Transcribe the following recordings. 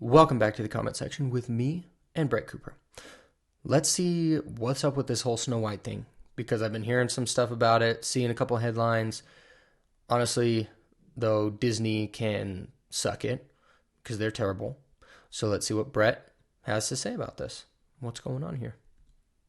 Welcome back to the comment section with me and Brett Cooper. Let's see what's up with this whole Snow White thing, because I've been hearing some stuff about it, seeing a couple headlines. Honestly, though, Disney can suck it because they're terrible. So let's see what Brett has to say about this. What's going on here?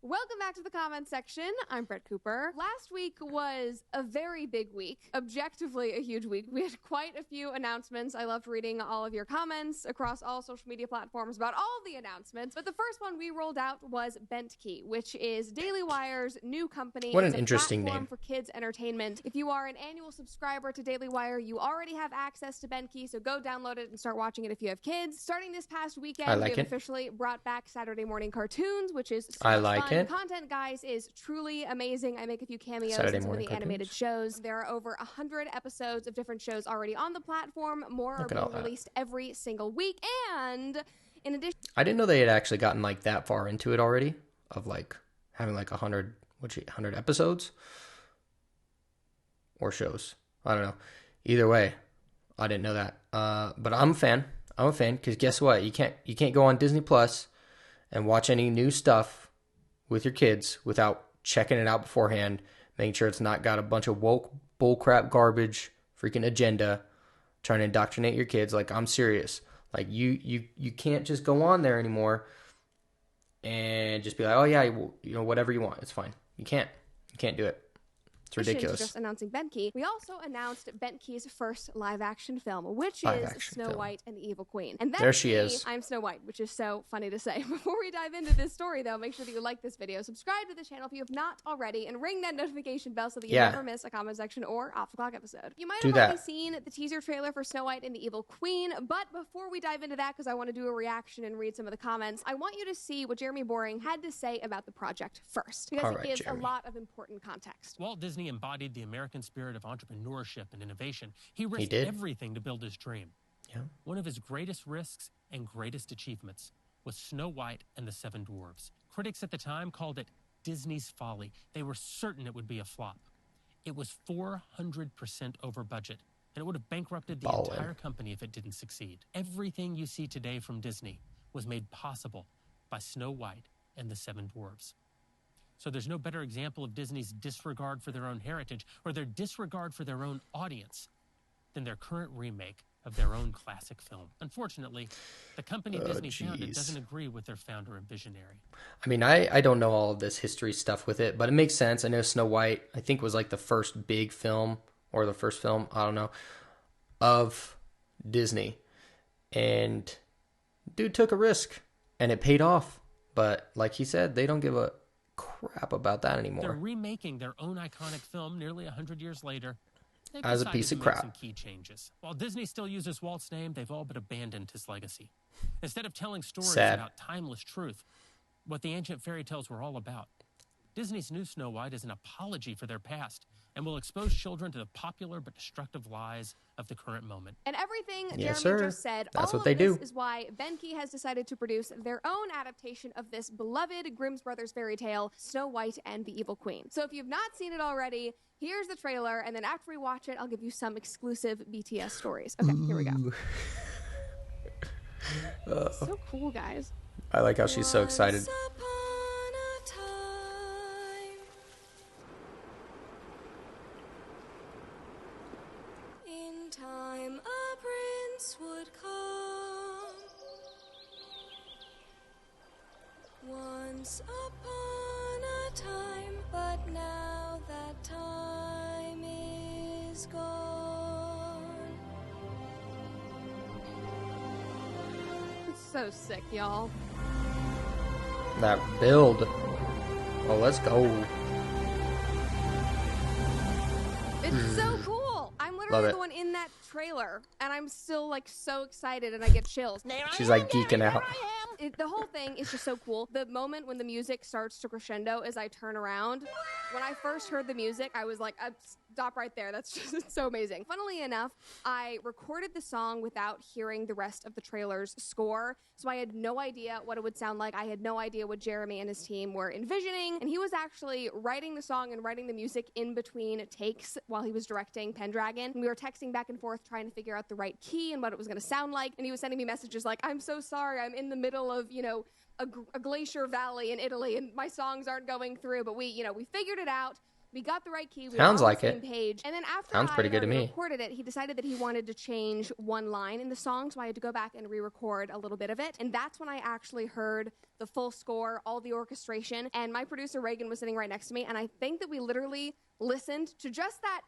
Welcome back to the comment section. I'm Brett Cooper. Last week was a very big week, objectively a huge week. We had quite a few announcements. I loved reading all of your comments across all social media platforms about all the announcements. But the first one we rolled out was Bentkey, which is Daily Wire's new company. What an interesting name for kids entertainment. If you are an annual subscriber to Daily Wire, you already have access to Bentkey, so go download it and start watching it if you have kids. Starting this past weekend, we have officially brought back Saturday morning cartoons, which is super fun. The content, guys, is truly amazing. I make a few cameos in some of the animated shows. There are over 100 episodes of different shows already on the platform. More are being released every single week. And in addition, I didn't know they had actually gotten like that far into it already, of like having like 100 episodes or shows. I don't know. Either way, I didn't know that. But I'm a fan. Because guess what? You can't go on Disney Plus and watch any new stuff with your kids without checking it out beforehand, making sure it's not got a bunch of woke bullcrap garbage freaking agenda trying to indoctrinate your kids. Like, I'm serious. Like, you can't just go on there anymore and just be like, oh yeah, whatever you want, it's fine. You can't do it. It's ridiculous. Just announcing Bentkey, we also announced Bentkey's first live-action film, which is Snow White and the Evil Queen. And there she is. I'm Snow White, which is so funny to say. Before we dive into this story, though, make sure that you like this video, subscribe to the channel if you have not already, and ring that notification bell so that you never miss a comment section or off-the-clock episode. You might have already seen the teaser trailer for Snow White and the Evil Queen, but before we dive into that, because I want to do a reaction and read some of the comments, I want you to see what Jeremy Boring had to say about the project first, because it gives a lot of important context. Walt Disney embodied the American spirit of entrepreneurship and innovation. He risked everything to build his dream. Yeah. One of his greatest risks and greatest achievements was Snow White and the Seven Dwarfs. Critics at the time called it Disney's folly. They were certain it would be a flop. It was 400% over budget, and it would have bankrupted the entire company if it didn't succeed. Everything you see today from Disney was made possible by Snow White and the Seven Dwarfs. So there's no better example of Disney's disregard for their own heritage or their disregard for their own audience than their current remake of their own classic film. Unfortunately, the company Disney founded doesn't agree with their founder and visionary. I mean, I don't know all of this history stuff with it, but it makes sense. I know Snow White, I think, was like the first big film, or the first film, I don't know, of Disney. And dude took a risk, and it paid off. But like he said, they don't give a crap about that anymore. They're remaking their own iconic film nearly 100 years later. As a piece of crap. Some key changes. While Disney still uses Walt's name, they've all but abandoned his legacy. Instead of telling stories about timeless truth, what the ancient fairy tales were all about, Disney's new Snow White is an apology for their past and will expose children to the popular but destructive lies of the current moment. And everything Jeremy just said, that's all what they of do. This is why Bentkey has decided to produce their own adaptation of this beloved Grimm's Brothers fairy tale, Snow White and the Evil Queen. So if you've not seen it already, here's the trailer, and then after we watch it, I'll give you some exclusive BTS stories. Okay, here we go. So cool, guys. I like how she's so excited. A prince would come. Once upon a time, but now that time is gone. It's so sick, y'all. That build. Oh, let's go. It's so cool. I'm literally the one in that trailer, and I'm still like so excited, and I get chills. She's like geeking out. The whole thing is just so cool. The moment when the music starts to crescendo as I turn around, when I first heard the music, I was like, stop right there. That's just so amazing. Funnily enough, I recorded the song without hearing the rest of the trailer's score, so I had no idea what it would sound like. I had no idea what Jeremy and his team were envisioning, and he was actually writing the song and writing the music in between takes while he was directing Pendragon. And we were texting back and forth trying to figure out the right key and what it was going to sound like, and he was sending me messages like, I'm so sorry, I'm in the middle of, a glacier valley in Italy, and my songs aren't going through, but we figured it out. We got the right key. We Sounds were on like the same it. Page. And then after Sounds pretty good to me. recorded it, he decided that he wanted to change one line in the song, so I had to go back and re-record a little bit of it. And that's when I actually heard the full score, all the orchestration, and my producer Reagan was sitting right next to me, and I think that we literally listened to just that,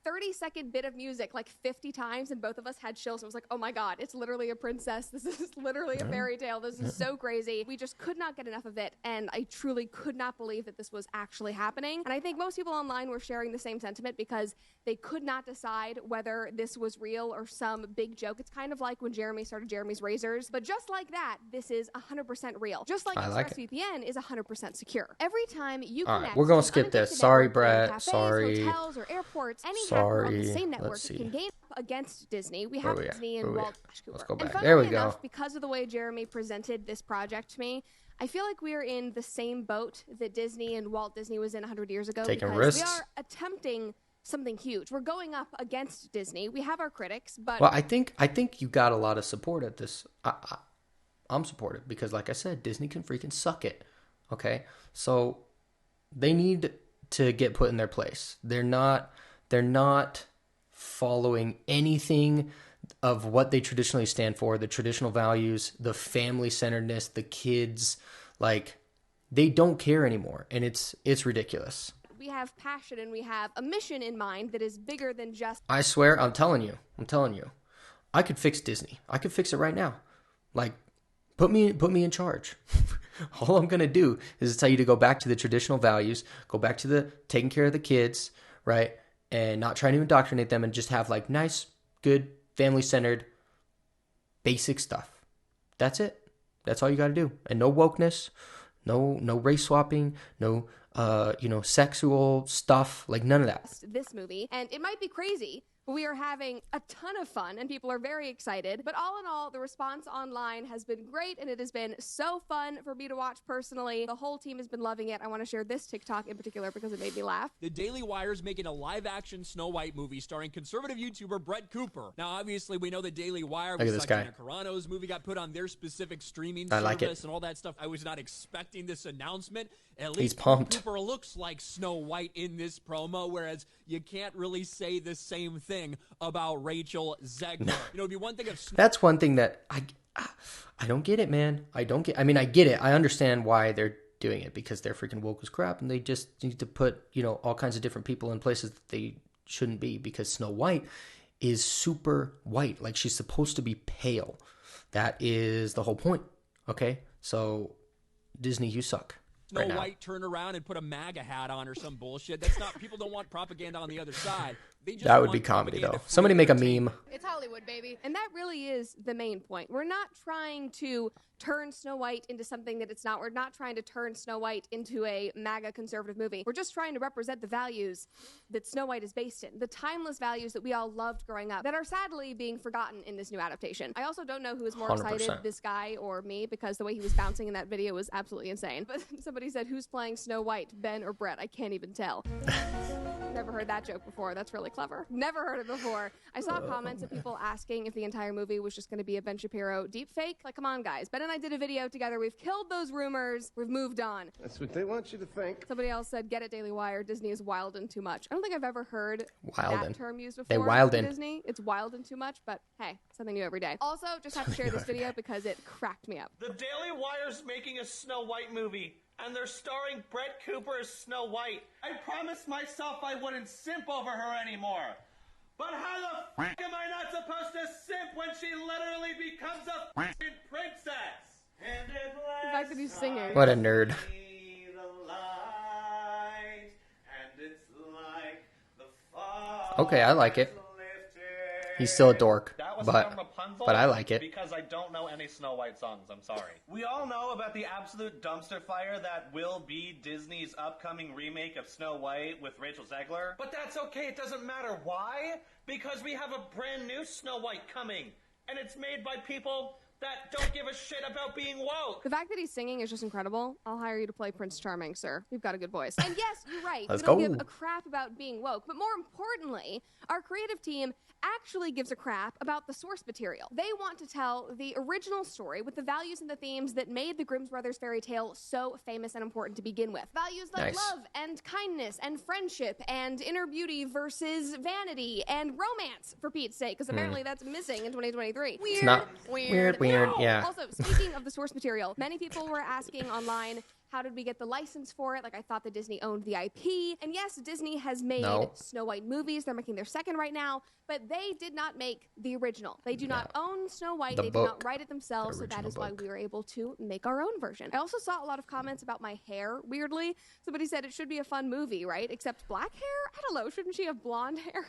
30-second bit of music like 50 times, and both of us had chills. It was like, oh my God, it's literally a princess. This is literally a fairy tale. This is so crazy. We just could not get enough of it, and I truly could not believe that this was actually happening. And I think most people online were sharing the same sentiment because they could not decide whether this was real or some big joke. It's kind of like when Jeremy started Jeremy's Razors, but just like that, this is 100% real. Just like ExpressVPN is 100% secure. Every time you connect, right, we're gonna skip this. Sorry, Brett. Cafes, sorry. Hotels or airports, any hacker on the same network can game against Disney. We have Disney and Walt Cooper. Let's go back. And there we enough, go. Because of the way Jeremy presented this project to me, I feel like we're in the same boat that Disney and Walt Disney was in 100 years ago. Taking because risks. We are attempting something huge. We're going up against Disney. We have our critics, but well, I think you got a lot of support at this. I'm supportive because, like I said, Disney can freaking suck it. Okay, so they need to get put in their place. They're not following anything of what they traditionally stand for, the traditional values, the family-centeredness, the kids. Like, they don't care anymore, and it's ridiculous. We have passion and we have a mission in mind that is bigger than just... I swear, I'm telling you, I could fix Disney. I could fix it right now. Like, put me in charge. All I'm going to do is tell you to go back to the traditional values, go back to the taking care of the kids, right? And not trying to indoctrinate them and just have like nice, good, family-centered, basic stuff. That's it. That's all you got to do. And no wokeness, no race swapping, no sexual stuff, like none of that. This movie, and it might be crazy, but we are having a ton of fun and people are very excited. But all in all, the response online has been great and it has been so fun for me to watch personally. The whole team has been loving it. I want to share this TikTok in particular because it made me laugh. The Daily Wire's making a live-action Snow White movie starring conservative YouTuber Brett Cooper. Now, obviously, we know the Daily Wire was Gina Carano's movie got put on their specific streaming service and all that stuff. I was not expecting this announcement. At least he's pumped. Cooper looks like Snow White in this promo, whereas you can't really say the same thing about Rachel Zegler. No. It'd be one thing if that's one thing that I don't get it, man. I get it. I understand why they're doing it because they're freaking woke as crap and they just need to put, all kinds of different people in places that they shouldn't be because Snow White is super white. Like, she's supposed to be pale. That is the whole point. Okay? So, Disney, you suck. Snow White turn around and put a MAGA hat on or some bullshit. That's not, people don't want propaganda on the other side. They just that would be comedy, though. Somebody make a meme. It's Hollywood, baby. And that really is the main point. We're not trying to turn Snow White into something that it's not. We're not trying to turn Snow White into a MAGA conservative movie. We're just trying to represent the values that Snow White is based in. The timeless values that we all loved growing up that are sadly being forgotten in this new adaptation. I also don't know who is more 100%. Excited, this guy or me, because the way he was bouncing in that video was absolutely insane. But somebody said, who's playing Snow White, Ben or Brett? I can't even tell. Never heard that joke before. That's really clever. Never heard it before. I saw comments of people asking if the entire movie was just going to be a Ben Shapiro deepfake. Like, come on, guys. Ben and I did a video together. We've killed those rumors. We've moved on. That's what they want you to think. Somebody else said, get it, Daily Wire. Disney is wildin' too much. I don't think I've ever heard that term used before. They wildin'. Disney. It's wildin' too much, but hey, something new every day. Also, just have to share this video because it cracked me up. The Daily Wire's making a Snow White movie. And they're starring Brett Cooper as Snow White. I promised myself I wouldn't simp over her anymore. But how the f*** am I not supposed to simp when she literally becomes a f***ing princess? And it the fact that he's singing. What a nerd. Like okay, I like it. He's still a dork. That was from Rapunzel. But I like it. Because I don't know any Snow White songs. I'm sorry. We all know about the absolute dumpster fire that will be Disney's upcoming remake of Snow White with Rachel Zegler. But that's okay. It doesn't matter. Why? Because we have a brand new Snow White coming. And it's made by people that don't give a shit about being woke. The fact that he's singing is just incredible. I'll hire you to play Prince Charming, sir. You've got a good voice. And yes, you're right. Let's we don't go. give a crap about being woke. But more importantly, our creative team actually gives a crap about the source material. They want to tell the original story with the values and the themes that made the Grimm brothers fairy tale so famous and important to begin with. Values like love and kindness and friendship and inner beauty versus vanity and romance, for Pete's sake, because apparently that's missing in 2023. Weird. It's not weird. Yeah. Also, speaking of the source material, many people were asking online, how did we get the license for it? Like, I thought that Disney owned the IP. And yes, Disney has made Snow White movies. They're making their second right now. But they did not make the original. They do not own Snow White. They did not write it themselves. So that is why we were able to make our own version. I also saw a lot of comments about my hair, weirdly. Somebody said it should be a fun movie, right? Except black hair? I don't know. Shouldn't she have blonde hair?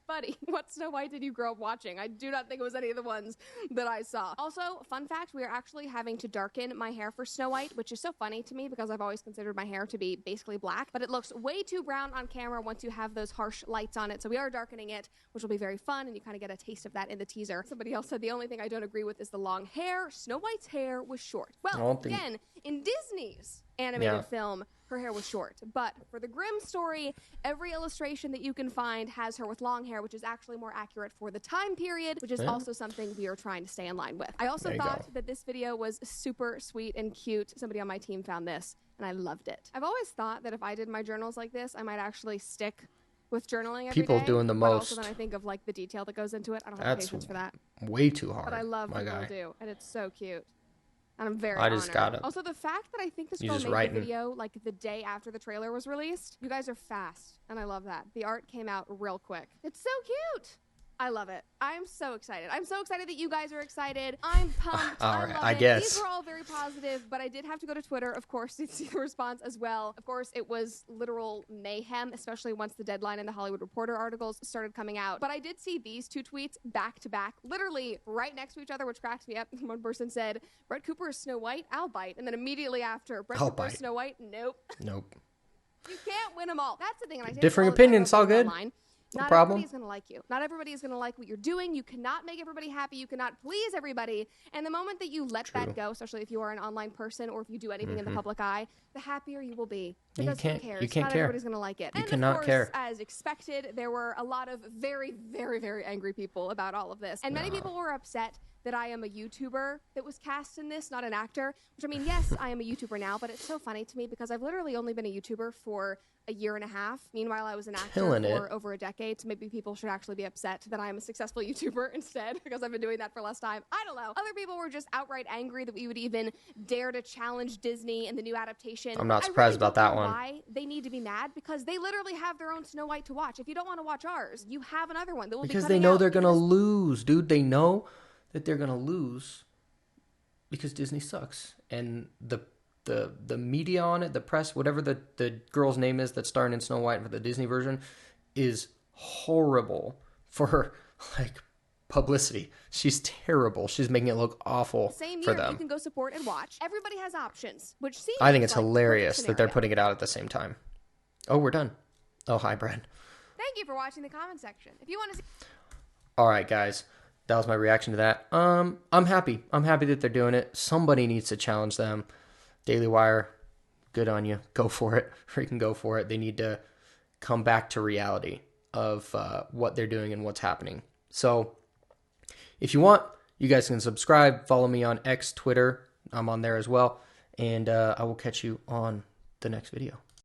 Buddy, what Snow White did you grow up watching? I do not think it was any of the ones that I saw. Also, fun fact, we are actually having to darken my hair for Snow White, which is so funny to me because I've always considered my hair to be basically black, but it looks way too brown on camera once you have those harsh lights on it. So we are darkening it, which will be very fun, and you kind of get a taste of that in the teaser. Somebody else said the only thing I don't agree with is the long hair. Snow White's hair was short. Well, again, in Disney's animated film, her hair was short. But for the Grimm story, every illustration that you can find has her with long hair, which is actually more accurate for the time period, which is also something we are trying to stay in line with. I also thought that this video was super sweet and cute. Somebody on my team found this, and I loved it. I've always thought that if I did my journals like this, I might actually stick with journaling every People day, doing the most. Also, then I think of like the detail that goes into it. I don't have patience for that. Way too hard. But I love what people do, and it's so cute. And I'm very honored. Also, the fact that I think this girl made the video like the day after the trailer was released, you guys are fast, and I love that. The art came out real quick. It's so cute. I love it. I'm so excited. I'm so excited that you guys are excited. I'm pumped. All right, I guess. These were all very positive, but I did have to go to Twitter, of course, to see the response as well. Of course, it was literal mayhem, especially once the Deadline and the Hollywood Reporter articles started coming out. But I did see these two tweets back to back, literally right next to each other, which cracked me up. One person said, Brett Cooper is Snow White, I'll bite. And then immediately after, Brett Cooper is Snow White, nope. Nope. You can't win them all. That's the thing. And I differing opinions, all good. Not everybody is going to like you. Not everybody is going to like what you're doing. You cannot make everybody happy. You cannot please everybody. And the moment that you let that go, especially if you are an online person or if you do anything in the public eye, the happier you will be. Because who cares? You can't not care. Everybody's going to like it. You and cannot of course, care. As expected, there were a lot of very, very, very angry people about all of this. And many people were upset that I am a YouTuber that was cast in this, not an actor. Which, I mean, yes, I am a YouTuber now, but it's so funny to me because I've literally only been a YouTuber for a year and a half. Meanwhile, I was an actor for over a decade, so maybe people should actually be upset that I am a successful YouTuber instead because I've been doing that for less time. I don't know. Other people were just outright angry that we would even dare to challenge Disney and the new adaptation. I'm not surprised about that one. Why they need to be mad? Because they literally have their own Snow White to watch. If you don't want to watch ours, you have another one that will be because they know they're gonna lose, dude. They know that they're gonna lose because Disney sucks, and the media on it, the press, whatever the girl's name is that's starring in Snow White for the Disney version, is horrible for like publicity. She's terrible. She's making it look awful Same for year, them. You can go support and watch. Everybody has options, which seems I think it's like hilarious that they're putting it out at the same time. Oh, we're done. Oh, hi, Brad. Thank you for watching the comment section. If you want to see... All right, guys. That was my reaction to that. I'm happy. I'm happy that they're doing it. Somebody needs to challenge them. Daily Wire, good on you. Go for it. Freaking go for it. They need to come back to reality of what they're doing and what's happening. So if you want, you guys can subscribe. Follow me on X, Twitter. I'm on there as well. And I will catch you on the next video.